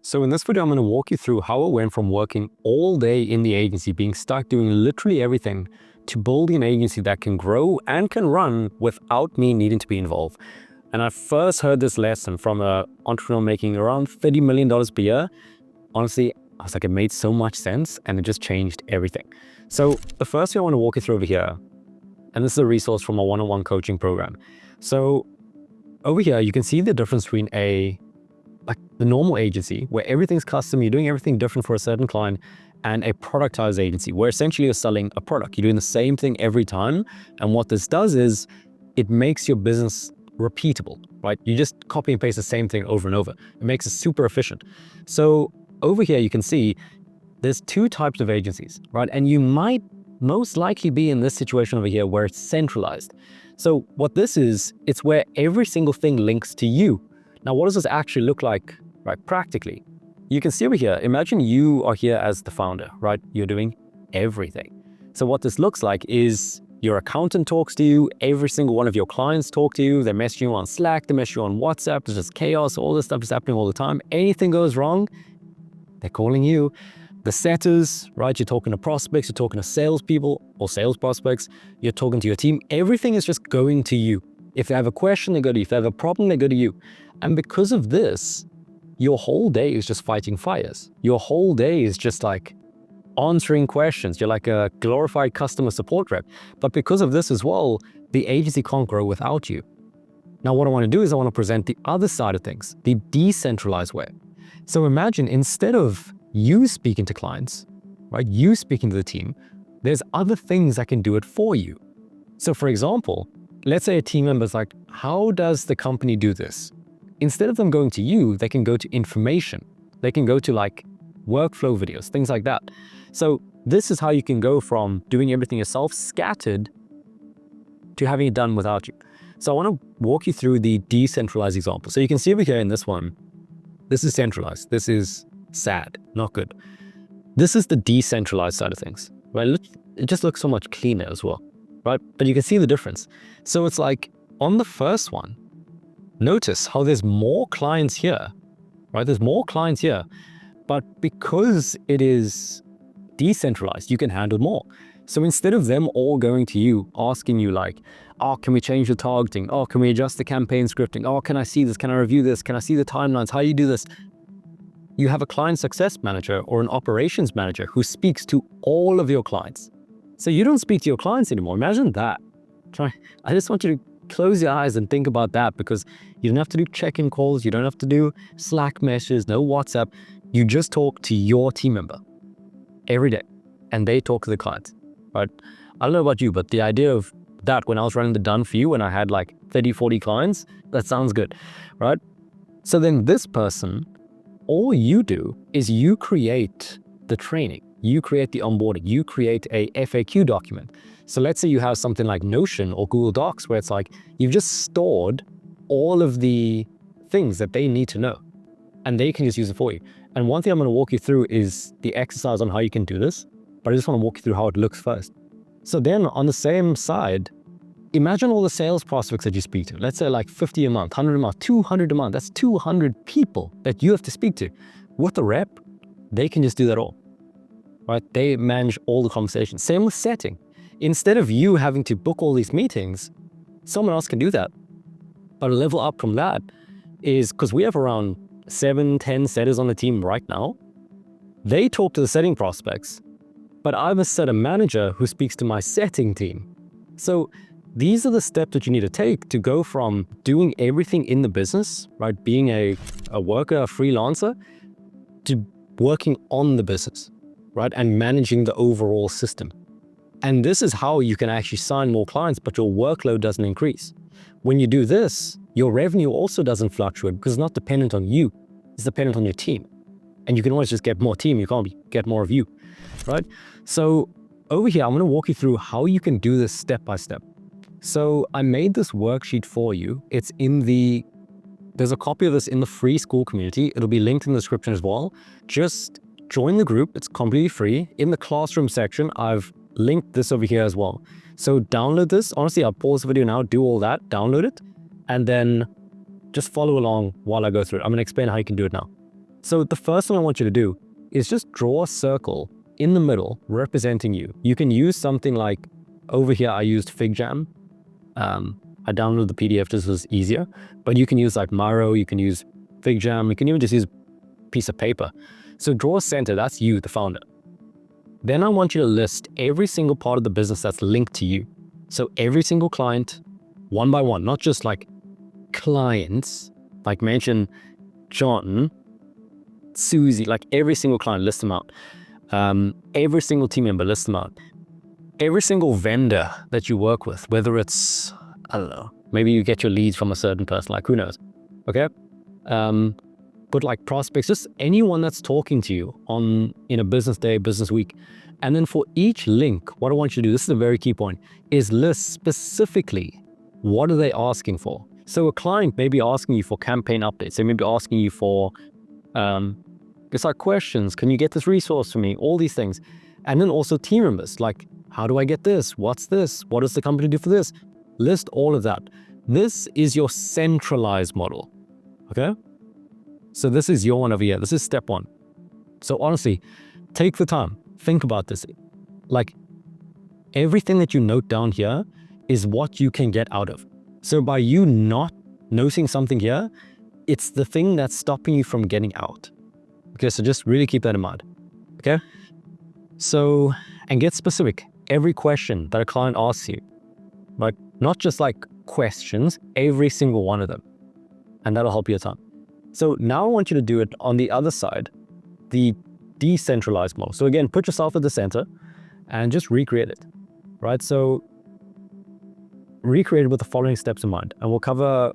So in this video, I'm going to walk you through how it went from working all day in the agency, being stuck doing literally everything, to building an agency that can grow and can run without me needing to be involved. And I first heard this lesson from an entrepreneur making around $30 million per year. Honestly, I was like, it made so much sense and it just changed everything. So the first thing I want to walk you through over here, and this is a resource from a one-on-one coaching program. So over here, you can see the difference between the normal agency where everything's custom, you're doing everything different for a certain client, and a productized agency where essentially you're selling a product. You're doing the same thing every time. And what this does is it makes your business repeatable, right? You just copy and paste the same thing over and over. It makes it super efficient. So over here, you can see there's two types of agencies, right? And you might most likely be in this situation over here where it's centralized. So what this is, it's where every single thing links to you. Now, what does this actually look like, right, practically? You can see over here, imagine you are here as the founder, right? You're doing everything. So what this looks like is your accountant talks to you, every single one of your clients talk to you, they message you on Slack, they message you on WhatsApp, there's just chaos, all this stuff is happening all the time. Anything goes wrong, they're calling you. The setters, right? You're talking to prospects, you're talking to salespeople or sales prospects, you're talking to your team. Everything is just going to you. If they have a question, they go to you. If they have a problem, they go to you. And because of this, your whole day is just fighting fires. Your whole day is just like answering questions. You're like a glorified customer support rep. But because of this as well, the agency can't grow without you. Now, what I want to do is I want to present the other side of things, the decentralized way. So imagine instead of you speaking to clients, right, you speaking to the team, there's other things that can do it for you. So for example, let's say a team member is like, how does the company do this? Instead of them going to you, they can go to information. They can go to like workflow videos, things like that. So this is how you can go from doing everything yourself, scattered, to having it done without you. So I want to walk you through the decentralized example. So you can see over here in this one, this is centralized. This is sad, not good. This is the decentralized side of things, right? It just looks so much cleaner as well, right? But you can see the difference. So it's like on the first one, notice how there's more clients here, right? There's more clients here, but because it is decentralized, you can handle more. So instead of them all going to you, asking you like, oh, can we change the targeting? Oh, can we adjust the campaign scripting? Oh, can I see this? Can I review this? Can I see the timelines? How do you do this? You have a client success manager or an operations manager who speaks to all of your clients. So you don't speak to your clients anymore. Imagine that. I just want you to close your eyes and think about that, because you don't have to do check-in calls. You don't have to do Slack messages, no WhatsApp. You just talk to your team member every day and they talk to the clients, right? I don't know about you, but the idea of that when I was running the Done For You, when I had like 30, 40 clients, that sounds good, right? So then this person, all you do is you create the training, you create the onboarding, you create a FAQ document. So let's say you have something like Notion or Google Docs where it's like you've just stored all of the things that they need to know and they can just use it for you. And one thing I'm going to walk you through is the exercise on how you can do this, but I just want to walk you through how it looks first. So then on the same side, imagine all the sales prospects that you speak to. Let's say like 50 a month, 100 a month, 200 a month. That's 200 people that you have to speak to. With a rep, they can just do that all, right? They manage all the conversations. Same with setting. Instead of you having to book all these meetings, someone else can do that. But a level up from that is, because we have around 7, 10 setters on the team right now, they talk to the setting prospects, but I'm a setter manager who speaks to my setting team. So these are the steps that you need to take to go from doing everything in the business, right? Being a worker, a freelancer, to working on the business, right? And managing the overall system. And this is how you can actually sign more clients, but your workload doesn't increase. When you do this, your revenue also doesn't fluctuate because it's not dependent on you. It's dependent on your team. And you can always just get more team. You can't get more of you, right? So over here, I'm going to walk you through how you can do this step by step. So I made this worksheet for you. It's there's a copy of this in the free school community. It'll be linked in the description as well. Just join the group. It's completely free. In the classroom section, I've linked this over here as well. So download this. Honestly, I'll pause the video now, do all that, download it, and then just follow along while I go through it. I'm going to explain how you can do it now. So the first thing I want you to do is just draw a circle in the middle representing you. You can use something like, over here I used FigJam. I downloaded the PDF, this was easier, but you can use like Miro, you can use FigJam, you can even just use a piece of paper. So draw a center, that's you, the founder. Then I want you to list every single part of the business that's linked to you. So every single client, one by one, not just like clients, like mention John, Susie, like every single client, list them out. Every single team member, list them out. Every single vendor that you work with, whether it's, I don't know, maybe you get your leads from a certain person, like who knows, okay? But like prospects, just anyone that's talking to you in a business day, business week. And then for each link, what I want you to do, this is a very key point, is list specifically what are they asking for. So a client may be asking you for campaign updates. They may be asking you for, it's like questions, can you get this resource for me? All these things. And then also team members, like, how do I get this? What's this? What does the company do for this? List all of that. This is your centralized model, okay? So this is your one over here. This is step one. So honestly, take the time, think about this. Like everything that you note down here is what you can get out of. So by you not noticing something here, it's the thing that's stopping you from getting out. Okay, so just really keep that in mind, okay? So, and get specific. Every question that a client asks you, like not just like questions, every single one of them. And that'll help you a ton. So now I want you to do it on the other side, the decentralized model. So again, put yourself at the center and just recreate it, right? So recreate it with the following steps in mind. And we'll cover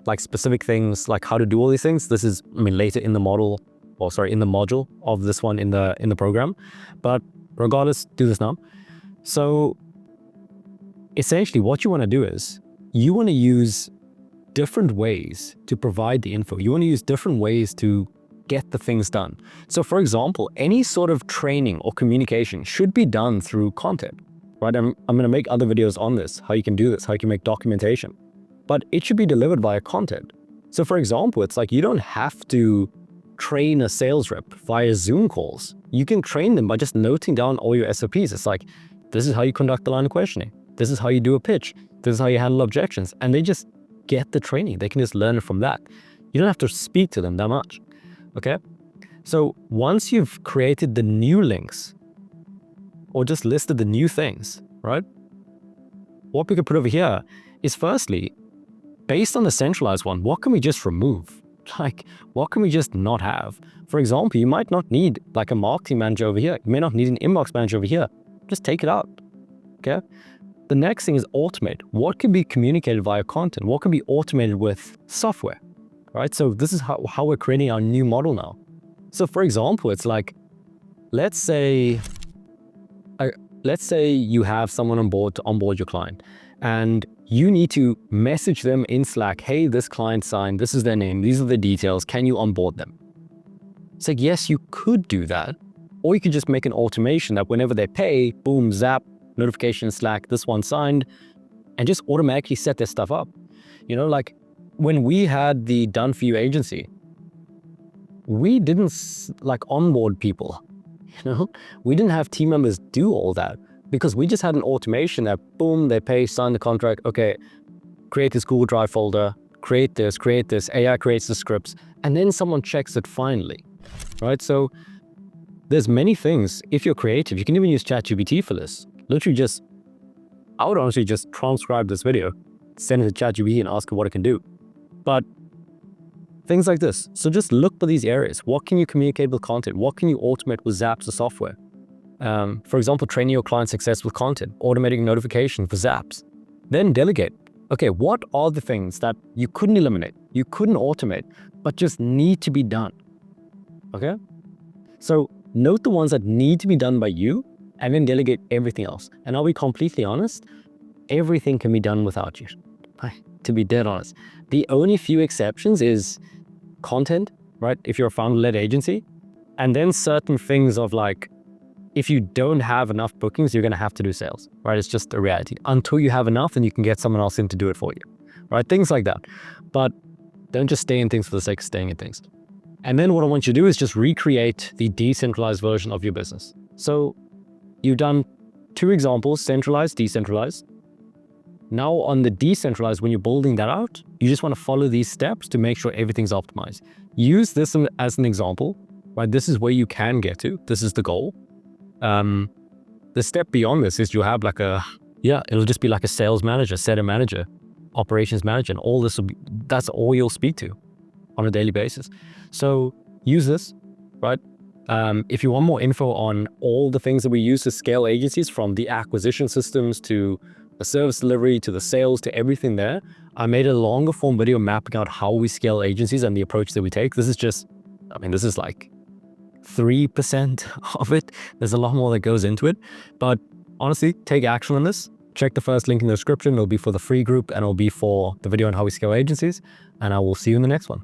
like specific things, like how to do all these things. This is, I mean, later in the model, or sorry, in the module of this one in the program. But regardless, do this now. So essentially what you want to do is you want to use different ways to provide the info. You want to use different ways to get the things done. So for example, any sort of training or communication should be done through content, right? I'm going to make other videos on this, how you can do this, how you can make documentation, but it should be delivered via content. So for example, it's like you don't have to train a sales rep via Zoom calls. You can train them by just noting down all your SOPs. It's like, this is how you conduct the line of questioning. This is how you do a pitch. This is how you handle objections. And they just get the training. They can just learn it from that. You don't have to speak to them that much, okay? So once you've created the new links or just listed the new things, right? What we could put over here is firstly, based on the centralized one, what can we just remove? Like, what can we just not have? For example, you might not need like a marketing manager over here. You may not need an inbox manager over here. Just take it out, okay? The next thing is automate. What can be communicated via content? What can be automated with software, right? So this is how we're creating our new model now. So for example, it's like, let's say you have someone on board to onboard your client and you need to message them in Slack, hey, this client signed, this is their name, these are the details, can you onboard them? It's like, yes, you could do that. Or you could just make an automation that whenever they pay, boom, zap, notification in Slack, this one signed, and just automatically set their stuff up. You know, like when we had the Done For You agency, we didn't like onboard people, you know? We didn't have team members do all that because we just had an automation that boom, they pay, sign the contract, okay, create this Google Drive folder, create this, AI creates the scripts, and then someone checks it finally, right? So there's many things. If you're creative, you can even use ChatGPT for this. Literally I would honestly just transcribe this video, send it to ChatGPT and ask it what it can do. But things like this. So just look for these areas. What can you communicate with content? What can you automate with Zaps or software? For example, training your client success with content, automating notifications for Zaps. Then delegate. Okay, what are the things that you couldn't eliminate, you couldn't automate, but just need to be done? Okay? So note the ones that need to be done by you and then delegate everything else. And I'll be completely honest, everything can be done without you. To be dead honest. The only few exceptions is content, right? If you're a founder-led agency, and then certain things of like, if you don't have enough bookings, you're gonna have to do sales, right? It's just a reality. Until you have enough, then you can get someone else in to do it for you, right? Things like that. But don't just stay in things for the sake of staying in things. And then what I want you to do is just recreate the decentralized version of your business. So you've done 2 examples, centralized, decentralized. Now on the decentralized, when you're building that out, you just want to follow these steps to make sure everything's optimized. Use this as an example, right? This is where you can get to. This is the goal. The step beyond this is you have like it'll just be like a sales manager, setter manager, operations manager, and all this that's all you'll speak to on a daily basis. So use this, right? If you want more info on all the things that we use to scale agencies, from the acquisition systems to the service delivery to the sales to everything there, I made a longer form video mapping out how we scale agencies and the approach that we take. This is like 3% of it. There's a lot more that goes into it, but honestly, take action on this. Check the first link in the description. It'll be for the free group and it'll be for the video on how we scale agencies, and I will see you in the next one.